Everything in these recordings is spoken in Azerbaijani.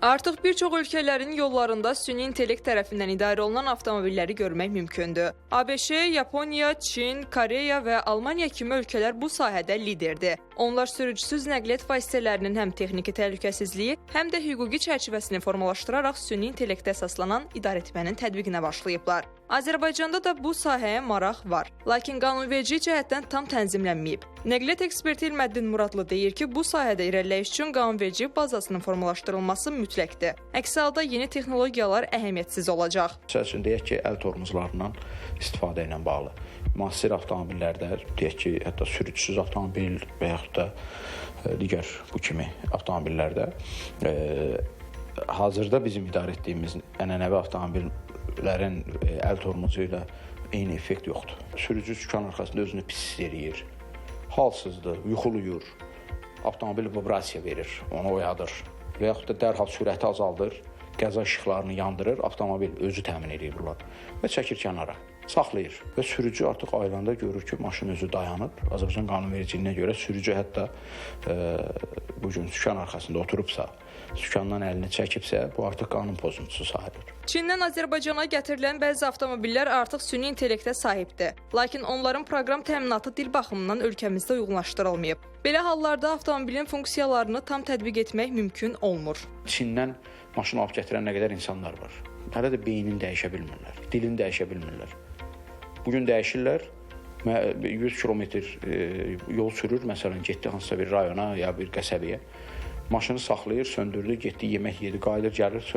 Artıq bir çox ölkələrin yollarında süni intellekt tərəfindən idarə olunan avtomobilləri görmək mümkündür. ABŞ, Yaponiya, Çin, Koreya və Almaniya kimi ölkələr bu sahədə liderdir. Onlar sürücüsüz nəqliyyat vasitələrinin həm texniki təhlükəsizliyi, həm də hüquqi çərçivəsini formalaşdıraraq süni intellektə əsaslanan idarəetmənin tətbiqinə başlayıblar. Azərbaycanda da bu sahəyə maraq var, lakin qanunverici cəhətdən tam tənzimlənməyib. Nəqliyyat eksperti İlməddin Muradlı deyir ki, bu sahədə irəliləyiş üçün qanunverici bazasının formalaşdırılması mütləqdir. Əks halda yeni texnologiyalar əhəmiyyətsiz olacaq. Məsəl üçün, deyək ki, əl tormozlarından istifadə ilə bağlı. Müasir avtomobillərdə, deyək ki, hətta sürücüsüz avtomobil və yaxud da digər bu kimi avtomobillərdə hazırda bizim idarə etdiyimiz ənənəvi avtomobillərin əl tormozu ilə eyni effekt yoxdur. Sürücü sükan arxasında özünü pis hiss eləyir, halsızdır, yuxuluyur, avtomobil vibrasiya verir, onu oyadır və yaxud da dərhal sürəti azaldır, qəza işıqlarını yandırır, avtomobil özü təmin edir bunlar və çəkir kənara, saxlayır və sürücü artıq ayılanda görür ki, maşın özü dayanıb. Azərbaycan qanunvericiliyinə görə sürücü hətta bu gün sükan arxasında oturubsa, sükandan əlini çəkibsə, bu artıq qanun pozuntusu sayılır. Çindən Azərbaycana gətirilən bəzi avtomobillər artıq süni intellektə sahibdir. Lakin onların proqram təminatı dil baxımından ölkəmizdə uyğunlaşdırılmayıb. Belə hallarda avtomobilin funksiyalarını tam tətbiq etmək mümkün olmur. Çindən maşın alıb gətirən nə qədər insanlar var. Hələ də beynini dəyişə bilmirlər, dilini dəyişə bilmirlər. Bugün dəyişirlər, 100 kilometr yol sürür, məsələn, getdi hansısa bir rayona ya bir qəsəbəyə. Maşını saxlayır, söndürdü, getdi, yemək yedi, qayıdır, gəlir,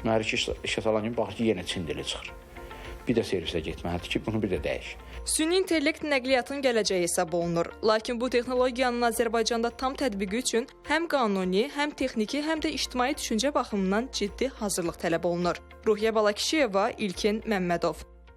mühərrik işə salan kimi baxır ki, yenə Çin dili çıxır. Bir də servisə getməlidir ki, bunu bir də dəyiş. Süni intellekt nəqliyyatın gələcəyi hesab olunur. Lakin bu texnologiyanın Azərbaycanda tam tətbiqi üçün həm qanuni, həm texniki, həm də ictimai düşüncə baxımından ciddi hazırlıq tələb olunur. Ruhiyyə Balakişiyeva, İlkin Məmmədov.